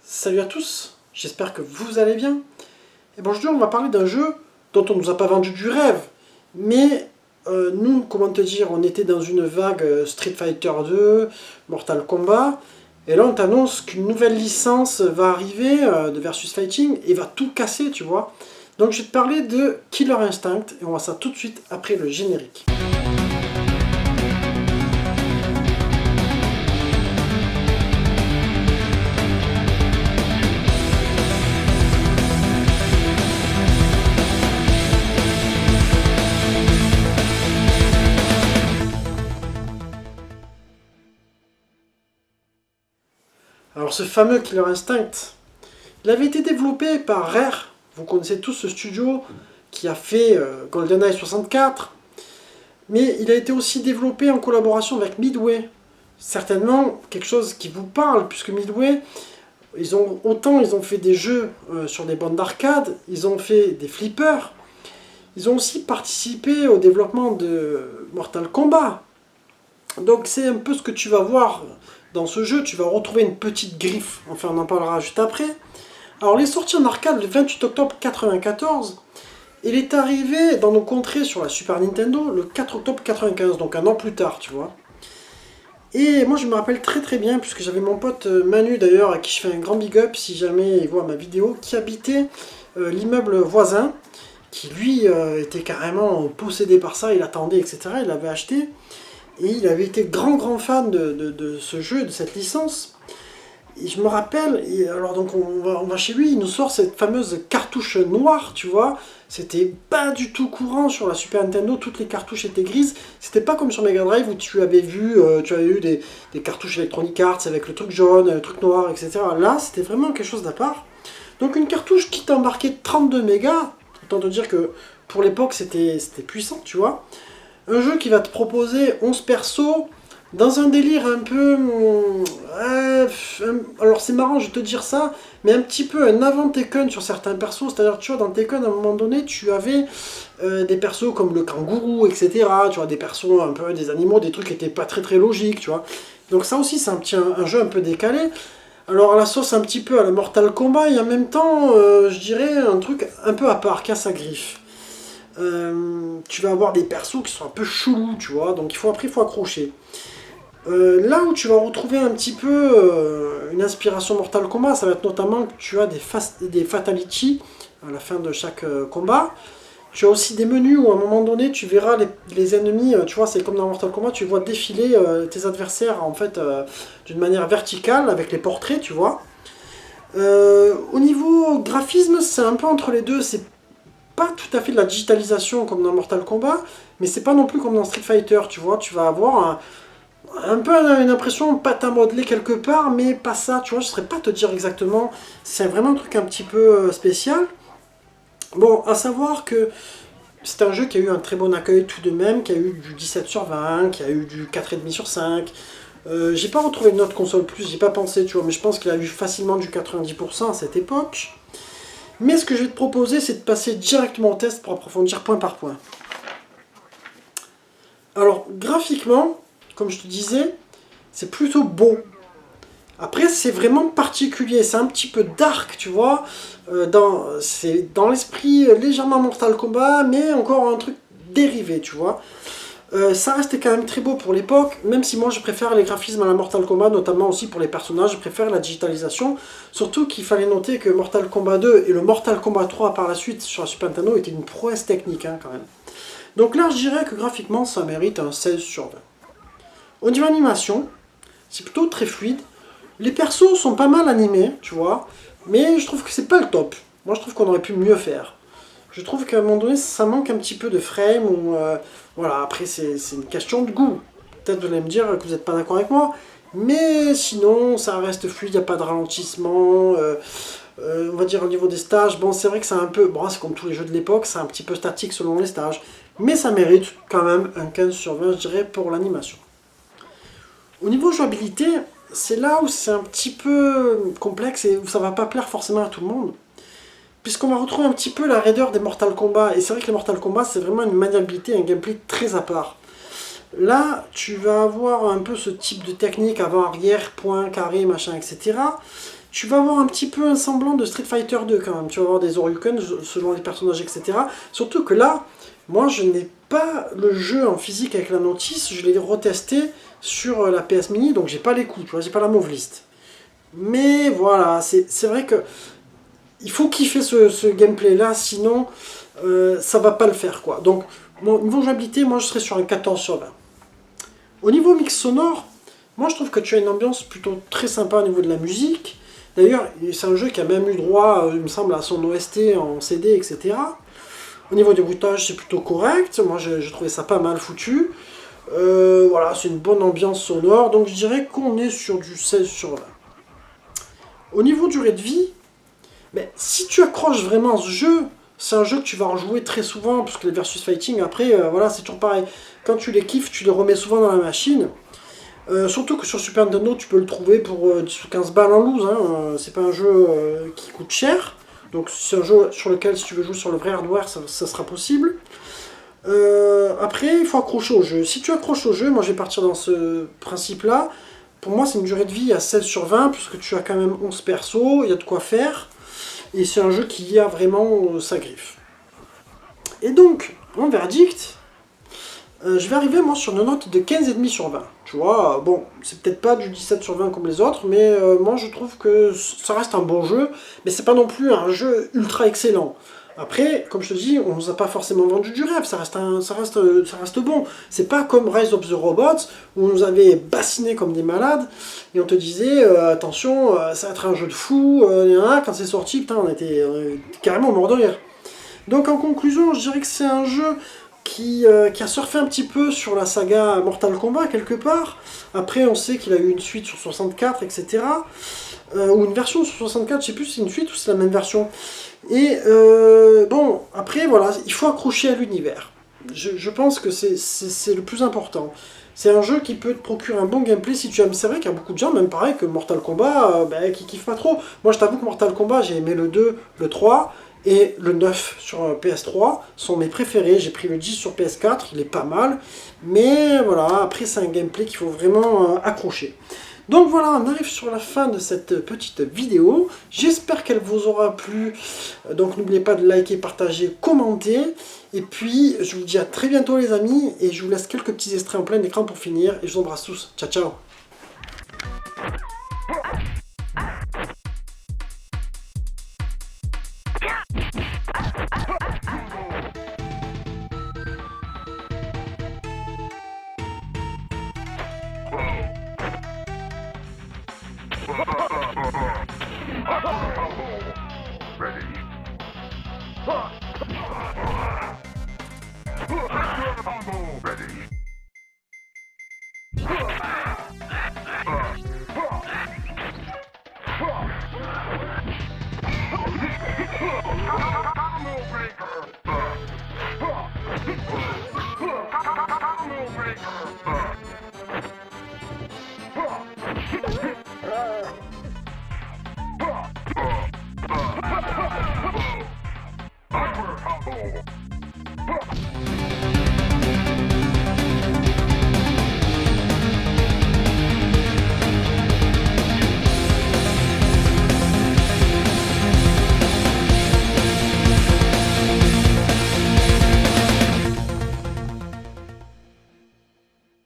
Salut à tous, j'espère que vous allez bien. Et bon, aujourd'hui on va parler d'un jeu dont on nous a pas vendu du rêve. Mais nous, comment te dire, on était dans une vague Street Fighter 2, Mortal Kombat. Et là on t'annonce qu'une nouvelle licence va arriver de Versus Fighting et va tout casser, tu vois. Donc je vais te parler de Killer Instinct et on va ça tout de suite après le générique. Alors ce fameux Killer Instinct, il avait été développé par Rare. Vous connaissez tous ce studio qui a fait GoldenEye 64. Mais il a été aussi développé en collaboration avec Midway. Certainement quelque chose qui vous parle, puisque Midway, ils ont fait des jeux sur des bandes d'arcade, ils ont fait des flippers, ils ont aussi participé au développement de Mortal Kombat. Donc c'est un peu ce que tu vas voir dans ce jeu, tu vas retrouver une petite griffe, enfin on en parlera juste après. Alors il est sorti en arcade le 28 octobre 1994, il est arrivé dans nos contrées sur la Super Nintendo le 4 octobre 1995, donc un an plus tard, tu vois. Et moi je me rappelle très très bien, puisque j'avais mon pote Manu d'ailleurs, à qui je fais un grand big up si jamais il voit ma vidéo, qui habitait l'immeuble voisin, qui lui était carrément possédé par ça, il attendait, etc. Il l'avait acheté. Et il avait été grand fan de ce jeu, de cette licence. Et je me rappelle, alors donc on va chez lui, il nous sort cette fameuse cartouche noire, tu vois. C'était pas du tout courant sur la Super Nintendo, toutes les cartouches étaient grises. C'était pas comme sur Mega Drive où tu avais eu des cartouches Electronic Arts avec le truc jaune, le truc noir, etc. Là, c'était vraiment quelque chose d'à part. Donc une cartouche qui t'embarquait 32 mégas, autant te dire que pour l'époque c'était puissant, tu vois. Un jeu qui va te proposer 11 persos dans un délire un peu... alors c'est marrant, je vais te dire ça, mais un petit peu un avant Tekken sur certains persos. C'est-à-dire, tu vois, dans Tekken, à un moment donné, tu avais des persos comme le kangourou, etc. Tu vois, des persos un peu, des animaux, des trucs qui n'étaient pas très logiques, tu vois. Donc ça aussi, c'est un jeu un peu décalé. Alors à la sauce un petit peu à la Mortal Kombat, et en même temps, je dirais, un truc un peu à part, qui a sa griffe. Tu vas avoir des persos qui sont un peu chelous, tu vois, donc après il faut accrocher. Là où tu vas retrouver un petit peu une inspiration Mortal Kombat, ça va être notamment que tu as des fatalities à la fin de chaque combat. Tu as aussi des menus où à un moment donné tu verras les ennemis, tu vois, c'est comme dans Mortal Kombat, tu vois défiler tes adversaires en fait d'une manière verticale avec les portraits, tu vois. Au niveau graphisme, c'est un peu entre les deux, c'est pas tout à fait de la digitalisation comme dans Mortal Kombat, mais c'est pas non plus comme dans Street Fighter, tu vois, tu vas avoir un peu une impression pâte à modeler quelque part, mais pas ça, tu vois, je saurais pas te dire exactement, c'est vraiment un truc un petit peu spécial. Bon, à savoir que c'est un jeu qui a eu un très bon accueil tout de même, qui a eu du 17 sur 20, qui a eu du 4,5 sur 5. J'ai pas retrouvé une autre console plus, j'ai pas pensé, tu vois, mais je pense qu'il a eu facilement du 90% à cette époque. Mais ce que je vais te proposer, c'est de passer directement au test pour approfondir point par point. Alors, graphiquement, comme je te disais, c'est plutôt beau. Après, c'est vraiment particulier, c'est un petit peu dark, tu vois. C'est dans l'esprit légèrement Mortal Kombat, mais encore un truc dérivé, tu vois. Ça restait quand même très beau pour l'époque, même si moi je préfère les graphismes à la Mortal Kombat, notamment aussi pour les personnages, je préfère la digitalisation. Surtout qu'il fallait noter que Mortal Kombat 2 et le Mortal Kombat 3 par la suite sur la Super Nintendo étaient une prouesse technique hein, quand même. Donc là je dirais que graphiquement ça mérite un 16 sur 20. Au niveau animation, c'est plutôt très fluide. Les persos sont pas mal animés, tu vois, mais je trouve que c'est pas le top. Moi je trouve qu'on aurait pu mieux faire. Je trouve qu'à un moment donné, ça manque un petit peu de frame. Ou, voilà, après, c'est une question de goût. Peut-être vous allez me dire que vous n'êtes pas d'accord avec moi. Mais sinon, ça reste fluide, il n'y a pas de ralentissement. On va dire au niveau des stages, bon, c'est vrai que c'est un peu... Bon, c'est comme tous les jeux de l'époque, c'est un petit peu statique selon les stages. Mais ça mérite quand même un 15 sur 20, je dirais, pour l'animation. Au niveau jouabilité, c'est là où c'est un petit peu complexe et où ça ne va pas plaire forcément à tout le monde. Puisqu'on va retrouver un petit peu la raideur des Mortal Kombat. Et c'est vrai que les Mortal Kombat, c'est vraiment une maniabilité, un gameplay très à part. Là, tu vas avoir un peu ce type de technique avant-arrière, point, carré, machin, etc. Tu vas avoir un petit peu un semblant de Street Fighter 2 quand même. Tu vas avoir des Oryuken selon les personnages, etc. Surtout que là, moi, je n'ai pas le jeu en physique avec la notice. Je l'ai retesté sur la PS Mini, donc j'ai pas les coups, tu vois, j'ai pas la move list. Mais voilà, c'est vrai que il faut kiffer ce gameplay-là, sinon ça va pas le faire, quoi. Donc, bon, niveau jouabilité, moi je serais sur un 14 sur 20. Au niveau mix sonore, moi je trouve que tu as une ambiance plutôt très sympa au niveau de la musique. D'ailleurs, c'est un jeu qui a même eu droit, il me semble, à son OST en CD, etc. Au niveau du bruitage, c'est plutôt correct. Moi, j'ai trouvé ça pas mal foutu. Voilà, c'est une bonne ambiance sonore. Donc, je dirais qu'on est sur du 16 sur 20. Au niveau durée de vie, mais si tu accroches vraiment à ce jeu, c'est un jeu que tu vas rejouer très souvent, parce que les versus fighting, après, voilà, c'est toujours pareil. Quand tu les kiffes, tu les remets souvent dans la machine. Surtout que sur Super Nintendo, tu peux le trouver pour 10 ou 15 balles en loose. Hein. C'est pas un jeu qui coûte cher. Donc c'est un jeu sur lequel, si tu veux jouer sur le vrai hardware, ça sera possible. Après, il faut accrocher au jeu. Si tu accroches au jeu, moi je vais partir dans ce principe-là. Pour moi, c'est une durée de vie à 16 sur 20, puisque tu as quand même 11 persos, il y a de quoi faire. Et c'est un jeu qui a vraiment sa griffe. Et donc, mon verdict, je vais arriver moi sur une note de 15,5 sur 20. Tu vois, bon, c'est peut-être pas du 17 sur 20 comme les autres, mais moi je trouve que ça reste un bon jeu, mais c'est pas non plus un jeu ultra excellent. Après, comme je te dis, on nous a pas forcément vendu du rêve, ça reste bon. C'est pas comme Rise of the Robots, où on nous avait bassiné comme des malades, et on te disait, attention, ça va être un jeu de fou, quand c'est sorti, putain, on était carrément mort de rire. Donc en conclusion, je dirais que c'est un jeu qui a surfé un petit peu sur la saga Mortal Kombat quelque part. Après, on sait qu'il a eu une suite sur 64, etc. Ou une version sur 64, je sais plus si c'est une suite ou c'est la même version. Et bon, après, voilà, il faut accrocher à l'univers. Je pense que c'est le plus important. C'est un jeu qui peut te procurer un bon gameplay si tu aimes. C'est vrai qu'il y a beaucoup de gens, même pareil que Mortal Kombat, qui kiffent pas trop. Moi, je t'avoue que Mortal Kombat, j'ai aimé le 2, le 3, et le 9 sur PS3 sont mes préférés. J'ai pris le 10 sur PS4, il est pas mal. Mais voilà, après, c'est un gameplay qu'il faut vraiment accrocher. Donc voilà, on arrive sur la fin de cette petite vidéo. J'espère qu'elle vous aura plu. Donc n'oubliez pas de liker, partager, commenter. Et puis, je vous dis à très bientôt les amis. Et je vous laisse quelques petits extraits en plein écran pour finir. Et je vous embrasse tous. Ciao, ciao. Breaker!